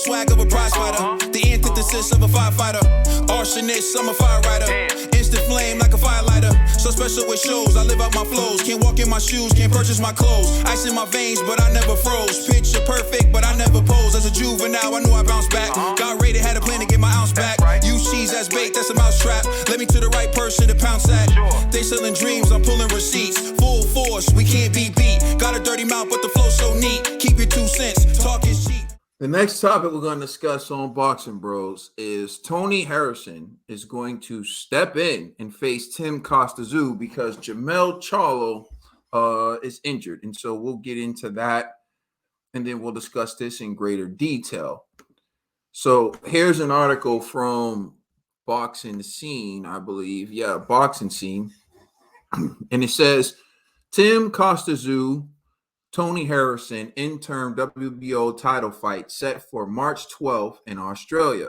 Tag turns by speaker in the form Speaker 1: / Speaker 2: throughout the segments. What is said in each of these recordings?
Speaker 1: swag of a prize fighter. The antithesis of a firefighter. Arsonist, I'm a fire rider. Instant flame like a firelighter. So special with shows, I live out my flows. Can't walk in my shoes, can't purchase my clothes. Ice in my veins, but I never froze. Picture perfect, but I never pose. As a juvenile, I knew I bounced back. Got rated, had a plan to get my ounce back. Use cheese as bait, that's a mousetrap. Let me to the right person to pounce at. They selling dreams, I'm pulling receipts. Full force, we can't be beat. Got a dirty mouth, but the flow so neat. Keep your 2 cents, talk is cheap.
Speaker 2: The next topic we're going to discuss on Boxing Bros is Tony Harrison is going to step in and face Tim Tszyu because Jermell Charlo is injured. And so we'll get into that, and then we'll discuss this in greater detail. So here's an article from Boxing Scene, I believe. Yeah, Boxing Scene. And it says, Tim Tszyu, Tony Harrison interim WBO title fight set for March 12th in Australia.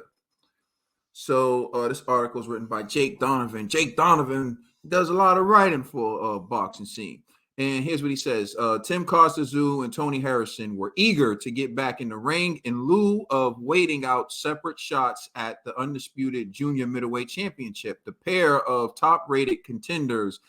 Speaker 2: So this article is written by Jake Donovan. Jake Donovan does a lot of writing for Boxing Scene. And here's what he says. Tim Tszyu and Tony Harrison were eager to get back in the ring in lieu of waiting out separate shots at the undisputed junior middleweight championship. The pair of top-rated contenders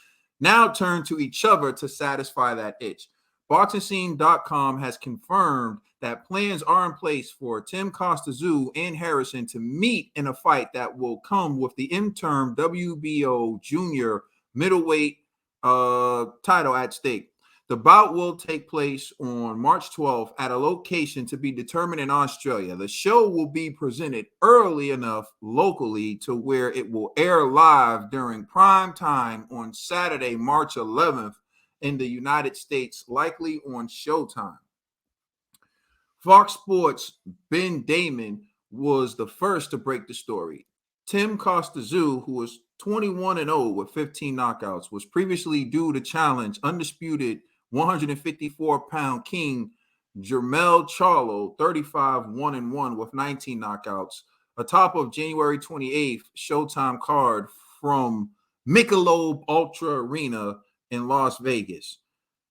Speaker 2: now turn to each other to satisfy that itch. BoxingScene.com has confirmed that plans are in place for Tim Tszyu and Harrison to meet in a fight that will come with the interim WBO junior middleweight title at stake. The bout will take place on March 12th at a location to be determined in Australia. The show will be presented early enough locally to where it will air live during prime time on Saturday, March 11th in the United States, likely on Showtime. Fox Sports' Ben Damon was the first to break the story. Tim Tszyu, who was 21-0 with 15 knockouts, was previously due to challenge undisputed 154-pound king Jermell Charlo, 35-1-1 with 19 knockouts, atop of January 28th Showtime card from Michelob Ultra Arena in Las Vegas.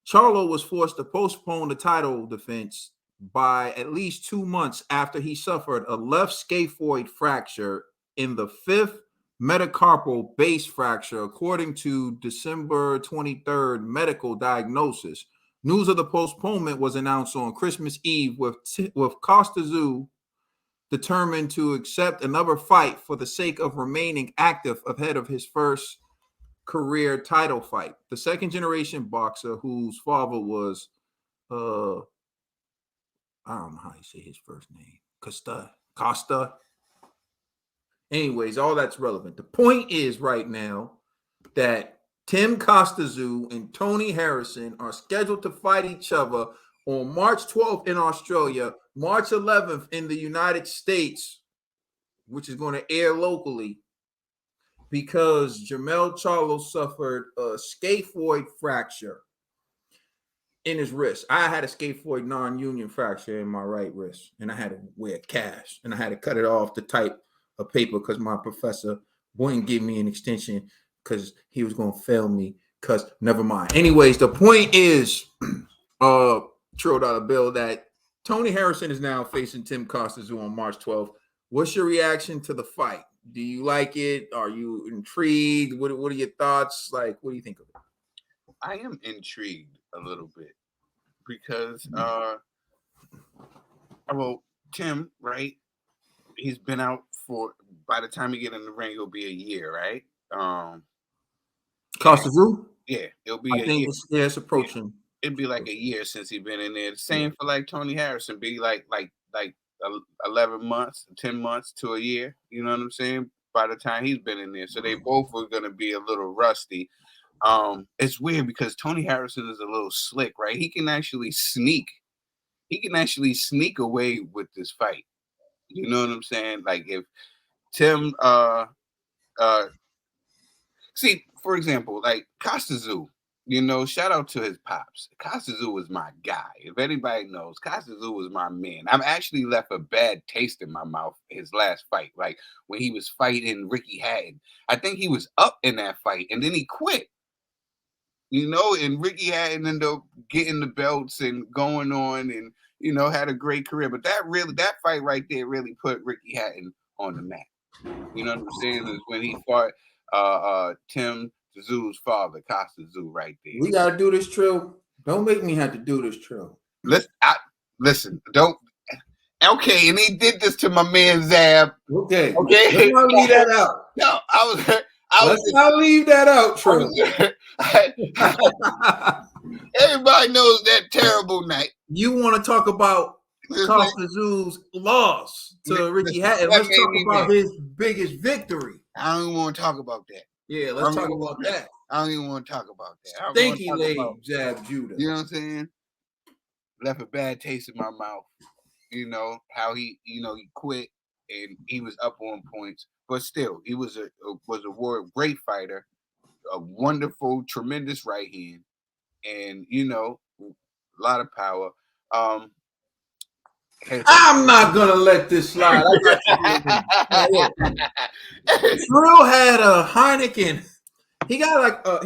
Speaker 2: Charlo was forced to postpone the title defense by at least 2 months after he suffered a left scaphoid fracture in the 5th metacarpal base fracture, according to December 23rd medical diagnosis. News of the postponement was announced on Christmas Eve, with Tszyu determined to accept another fight for the sake of remaining active ahead of his first career title fight. The second-generation boxer, whose father was, I don't know how you say his first name, Costa. Anyways, all that's relevant. The point is right now that Tim Tszyu and Tony Harrison are scheduled to fight each other on March 12th in Australia, March 11th in the United States, which is going to air locally, because Jermell Charlo suffered a scaphoid fracture in his wrist. I had a scaphoid non-union fracture in my right wrist, and I had to wear cast, and I had to cut it off to type a paper because my professor wouldn't give me an extension because he was going to fail me, because never mind. Anyways, the point is, $1 bill, that Tony Harrison is now facing Tim Tszyu on March 12th. What's your reaction to the fight? Do you like it? Are you intrigued? What are your thoughts? Like, what do you think of it?
Speaker 3: I am intrigued a little bit because, well, Tim, right? He's been out for, by the time he get in the ring, it'll be a year, right?
Speaker 2: Tszyu?
Speaker 3: Yeah, it'll be
Speaker 2: I think it's approaching.
Speaker 3: Yeah, it'd be like a year since he's been in there. The same for like Tony Harrison, be like 11 months, 10 months to a year. You know what I'm saying? By the time he's been in there. So they both were going to be a little rusty. It's weird because Tony Harrison is a little slick, right? He can actually sneak away with this fight. You know what I'm saying? Like if Tim, see, for example, like Tszyu, you know, shout out to his pops. Tszyu was my guy. If anybody knows, Tszyu was my man. I've actually left a bad taste in my mouth his last fight, like when he was fighting Ricky Hatton. I think he was up in that fight and then he quit. you know, and Ricky Hatton ended up getting the belts and going on and, you know, had a great career. But that fight right there really put Ricky Hatton on the map. You know what I'm saying? Is when he fought Tim Tszyu's father, Costa Tszyu, right there.
Speaker 2: We gotta do this, Trill. Don't make me have to do this, Trill.
Speaker 3: Listen, don't. Okay, and he did this to my man Zab.
Speaker 2: Okay.
Speaker 3: Okay.
Speaker 2: Let's not leave that out.
Speaker 3: No,
Speaker 2: Let's not leave that out, Trill.
Speaker 3: Everybody knows that terrible night.
Speaker 2: You want to talk about Costa Tszyu's loss to Ricky Hatton? Let's talk about his biggest victory.
Speaker 3: I don't even want to talk about that.
Speaker 2: Yeah, let's talk about that.
Speaker 3: I don't even want to talk about that.
Speaker 2: Stinky leg Zab Judah.
Speaker 3: You know what I'm saying? Left a bad taste in my mouth. You know how he quit and he was up on points, but still he was a great fighter, a wonderful, tremendous right hand, and you know, a lot of power.
Speaker 2: I'm not gonna let this slide. Trill had a Heineken. He got like a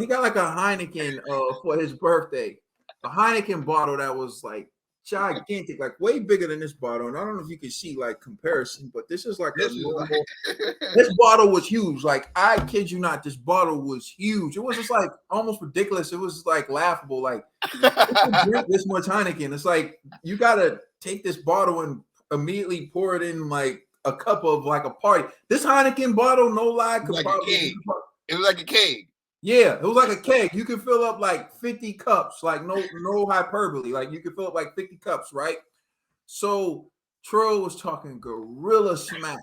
Speaker 2: Heineken for his birthday. A Heineken bottle that was like gigantic, like way bigger than this bottle. And I don't know if you can see like comparison, but this is like this bottle was huge. Like I kid you not, this bottle was huge. It was just like almost ridiculous. It was like laughable. Like drink this much Heineken. It's like you gotta take this bottle and immediately pour it in like a cup of like a party. This Heineken bottle, no lie, could
Speaker 3: it was like a keg.
Speaker 2: Yeah, it was like a keg. You can fill up like 50 cups, like no hyperbole. Like you can fill up like 50 cups, right? So Trill was talking gorilla smack.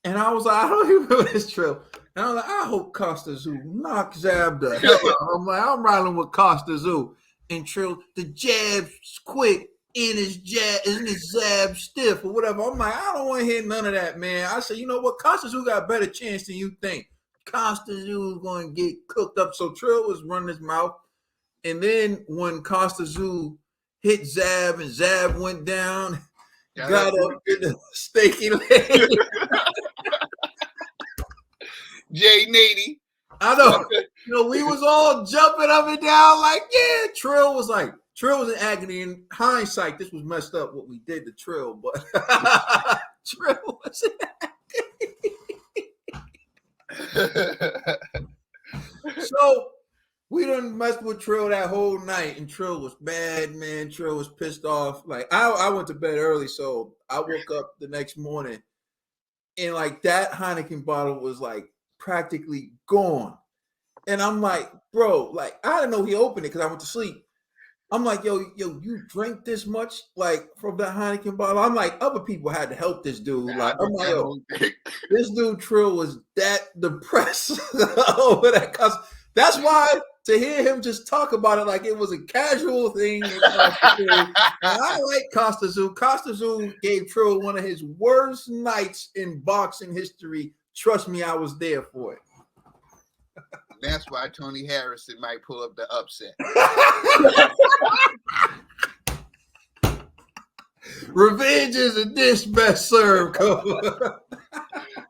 Speaker 2: And I was like, I don't even know this Trill. And I was like, I hope Costa Tszyu knocks Zab the hell out. I'm like, I'm riding with Costa Tszyu. And Trill, the jab's quick and his Zab stiff or whatever. I'm like, I don't want to hear none of that, man. I said, you know what? Costa Tszyu got a better chance than you think. Costa Tszyu was going to get cooked up. So Trill was running his mouth. And then when Costa Tszyu hit Zab and Zab went down, got up in the steaky leg.
Speaker 3: J80.
Speaker 2: I know. You know, we was all jumping up and down like, yeah. Trill was in agony. In hindsight, this was messed up what we did to Trill, but Trill was in agony. So we done messed with Trill that whole night, and Trill was bad, man. Trill was pissed off. Like I went to bed early, so I woke up the next morning, and like that Heineken bottle was like practically gone. And I'm like, bro, like I didn't know he opened it because I went to sleep. I'm like, yo, you drank this much, like from that Heineken bottle? I'm like, other people had to help this dude. Like, I'm like, yo, this dude Trill was that depressed over that. Cause that's why to hear him just talk about it like it was a casual thing. And I like Costa Tszyu. Costa Tszyu gave Trill one of his worst nights in boxing history. Trust me, I was there for it.
Speaker 3: That's why Tony Harrison might pull up the upset.
Speaker 2: Revenge is a dish best served.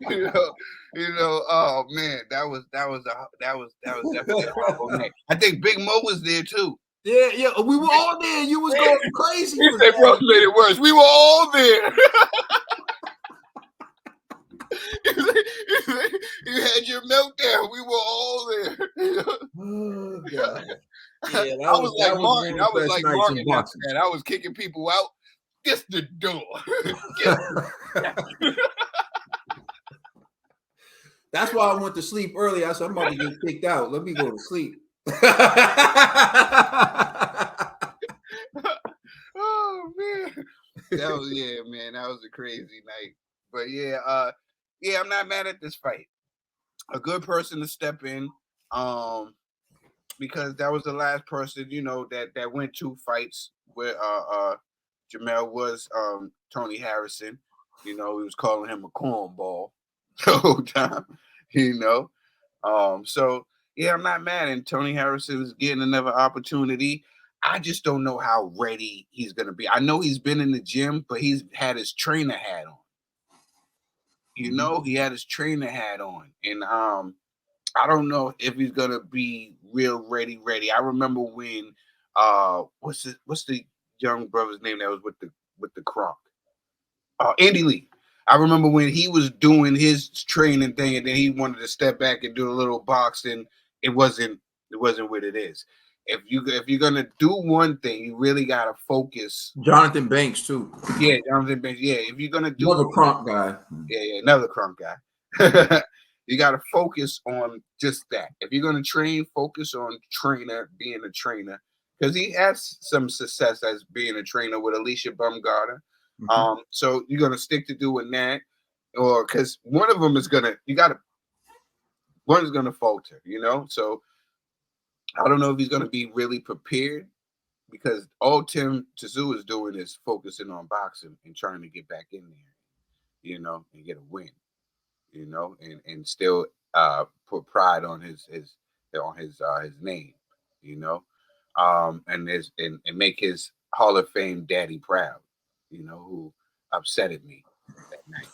Speaker 3: you know. Oh man, that was definitely a horrible night. I think Big Mo was there too.
Speaker 2: Yeah, we were all there. You was going crazy.
Speaker 3: You said bro made it worse. We were all there. You had your meltdown. We were all there.
Speaker 2: Oh God! Yeah,
Speaker 3: I was like Martin. I was like Martin after that. I was kicking people out. Just the door.
Speaker 2: That's why I went to sleep early. I said, I'm about to get kicked out. Let me go to sleep.
Speaker 3: Oh man. That was a crazy night. But I'm not mad at this fight. A good person to step in, because that was the last person, you know, that went 2 fights where Jermell was Tony Harrison. You know, he was calling him a cornball the whole time, you know. So yeah, I'm not mad, and Tony Harrison's getting another opportunity. I just don't know how ready he's gonna be. I know he's been in the gym, but he's had his trainer hat on. You know, he had his trainer hat on, and I don't know if he's gonna be real ready. I remember when what's the young brother's name that was with the Kronk? Andy Lee. I remember when he was doing his training thing, and then he wanted to step back and do a little boxing. It wasn't what it is. If you're gonna do one thing, you really gotta focus.
Speaker 2: Jonathan Banks too.
Speaker 3: Yeah, Jonathan Banks. Yeah, if you're gonna do
Speaker 2: Another Kronk guy.
Speaker 3: yeah, another crump guy. You gotta focus on just that. If you're gonna train, focus on being a trainer, because he has some success as being a trainer with Alicia Bumgarner.
Speaker 2: Mm-hmm.
Speaker 3: So you're gonna stick to doing that, or because one of them is gonna falter, So I don't know if he's gonna be really prepared, because all Tim Tszyu is doing is focusing on boxing and trying to get back in there, and get a win, and still put pride on his name, and make his Hall of Fame daddy proud, who upsetted me that night.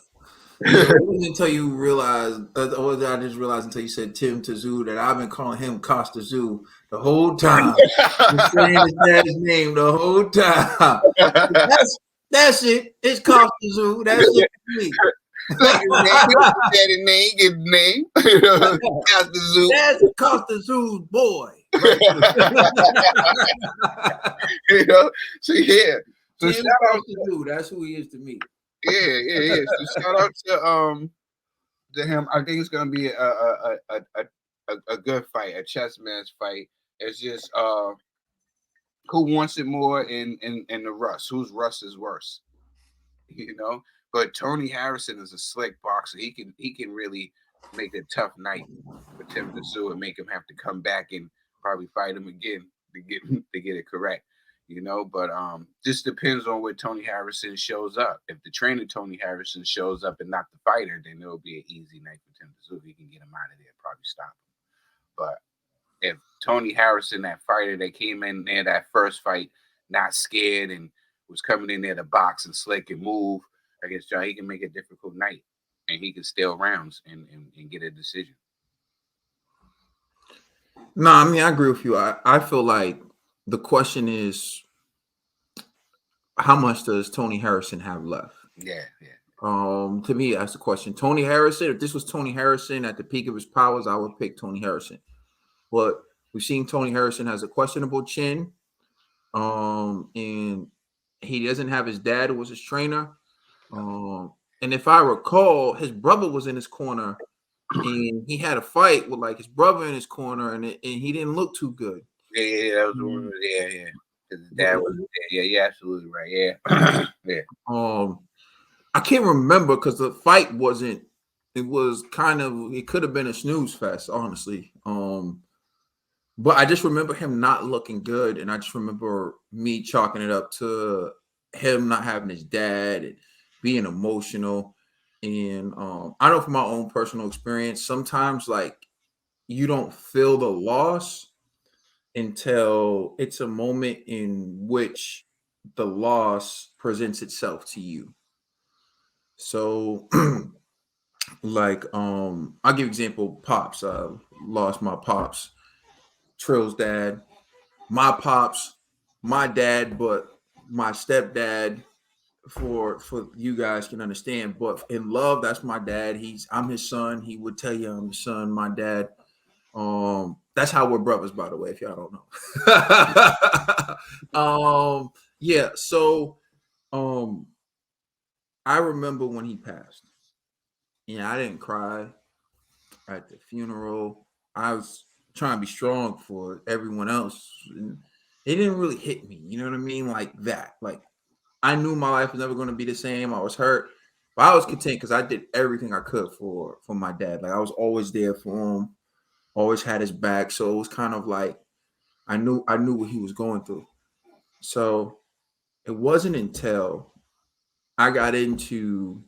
Speaker 2: Yeah, it wasn't until you realized, or I just realized until you said Tim Tszyu, that I've been calling him Costa Zoo the whole time. Been saying his dad's name the whole time. That's it. It's Costa Zoo. That's it for me.
Speaker 3: Daddy name, his name. Costa Zoo.
Speaker 2: That's Costa Zoo's boy. Right.
Speaker 3: So yeah. So
Speaker 2: Tim
Speaker 3: shout out
Speaker 2: Costa Zoo. That's who he is to me.
Speaker 3: Yeah. So shout out to him. I think it's gonna be a good fight, a chess match fight. It's just who wants it more in the Russ? Whose Russ is worse? But Tony Harrison is a slick boxer. He can really make a tough night for Tim Tszyu and make him have to come back and probably fight him again to get it correct. But just depends on where Tony Harrison shows up. If the trainer Tony Harrison shows up and not the fighter, then it'll be an easy night for Tim Tszyu. He can get him out of there, probably stop him. But if Tony Harrison, that fighter that came in there that first fight, not scared and was coming in there to box and slick and move against John, he can make a difficult night, and he can steal rounds and get a decision.
Speaker 2: No, I mean, I agree with you. I feel like the question is, how much does Tony Harrison have left?
Speaker 3: Yeah.
Speaker 2: To me, that's the question. Tony Harrison, if this was Tony Harrison at the peak of his powers, I would pick Tony Harrison. But we've seen Tony Harrison has a questionable chin. And he doesn't have his dad, who was his trainer. And if I recall, his brother was in his corner, and he had a fight with like his brother in his corner, and he didn't look too good.
Speaker 3: Yeah, that was one. Yeah. His dad was there. Yeah, absolutely right. Yeah.
Speaker 2: I can't remember because the fight wasn't. It was kind of. It could have been a snooze fest, honestly. But I just remember him not looking good, and I just remember me chalking it up to him not having his dad and being emotional. And I know from my own personal experience, sometimes like you don't feel the loss until it's a moment in which the loss presents itself to you. So like I'll give example. Pops, lost my pops, Trill's dad, my pops, my dad, but my stepdad, for you guys can understand. But in love, that's my dad. I'm his son. He would tell you I'm his son, my dad. That's how we're brothers, by the way, if y'all don't know. Yeah, so I remember when he passed. I didn't cry at the funeral. I was trying to be strong for everyone else. And it didn't really hit me, you know what I mean? Like that. Like I knew my life was never going to be the same. I was hurt, but I was content because I did everything I could for my dad. Like I was always there for him, always had his back. So it was kind of like I knew what he was going through. So it wasn't until I got into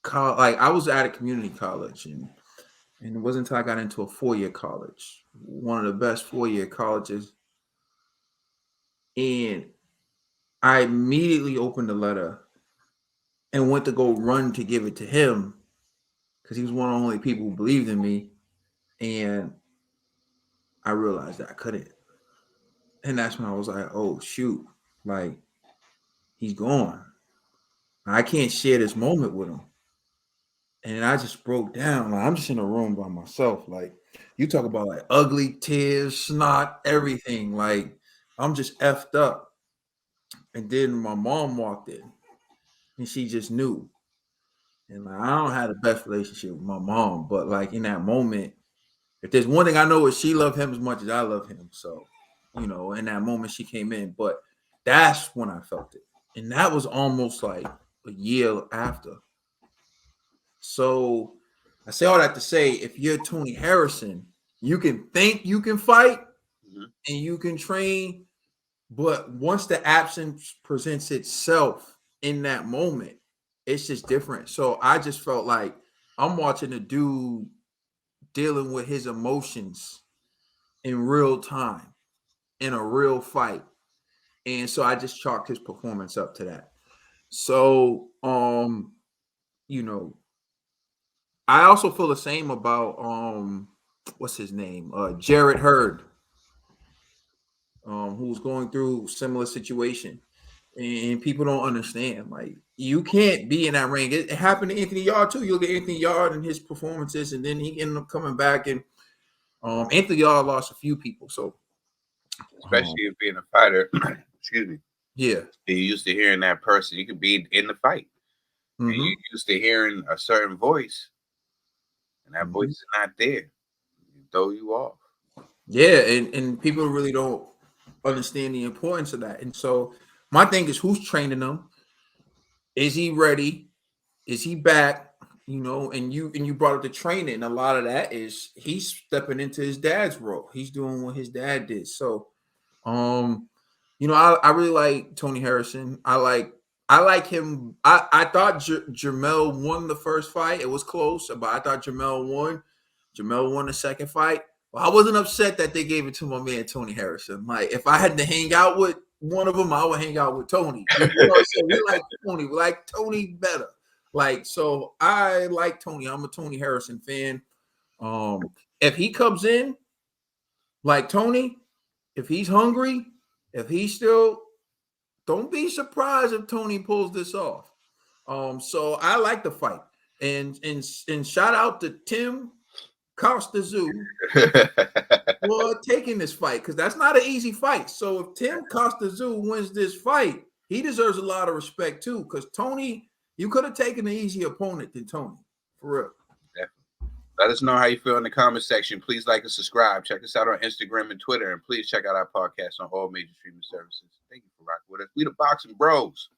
Speaker 2: college, like I was at a community college, and it wasn't until I got into a 4-year college, one of the best 4-year colleges, and I immediately opened the letter and went to go run to give it to him because he was one of the only people who believed in me. And I realized that I couldn't. And that's when I was like, oh shoot, like he's gone. I can't share this moment with him. And I just broke down. Like, I'm just in a room by myself. Like, you talk about like ugly tears, snot, everything. Like, I'm just effed up. And then my mom walked in and she just knew. And like, I don't have the best relationship with my mom, but like in that moment, if there's one thing I know is she loved him as much as I love him. So, in that moment she came in, but that's when I felt it. And that was almost like a year after. So I say all that to say, if you're Tony Harrison, you can think you can fight and you can train, but once the absence presents itself in that moment, it's just different. So I just felt like I'm watching a dude dealing with his emotions in real time in a real fight. And so I just chalked his performance up to that. So I also feel the same about what's his name? Jarrett Hurd, who's going through similar situation. And people don't understand. Like, you can't be in that ring. It happened to Anthony Yard too. You look at Anthony Yard and his performances, and then he ended up coming back. And Anthony Yard lost a few people. So,
Speaker 3: especially if being a fighter, excuse me.
Speaker 2: Yeah,
Speaker 3: you're used to hearing that person. You could be in the fight, and you're used to hearing a certain voice, and that voice is not there. You throw you off.
Speaker 2: Yeah, and people really don't understand the importance of that. And so my thing is, who's training them? Is he ready? Is he back? And you brought up the training. A lot of that is he's stepping into his dad's role. He's doing what his dad did. So, I really like Tony Harrison. I like him. I thought Jermell won the first fight. It was close, but I thought Jermell won. Jermell won the second fight. Well, I wasn't upset that they gave it to my man Tony Harrison. Like, if I had to hang out with one of them, I would hang out with Tony. We like Tony. We like Tony better. Like, so I like Tony. I'm a Tony Harrison fan. If he comes in like Tony, if he's hungry, if he's still, don't be surprised if Tony pulls this off. So I like the fight. And shout out to Tim Tszyu for taking this fight, because that's not an easy fight. So if Tim Tszyu wins this fight, he deserves a lot of respect too, because Tony, you could have taken an easier opponent than Tony, for real.
Speaker 3: Definitely. Let us know how you feel in the comment section. Please like and subscribe. Check us out on Instagram and Twitter, and please check out our podcast on all major streaming services. Thank you for rocking with us. We the Boxing Bros.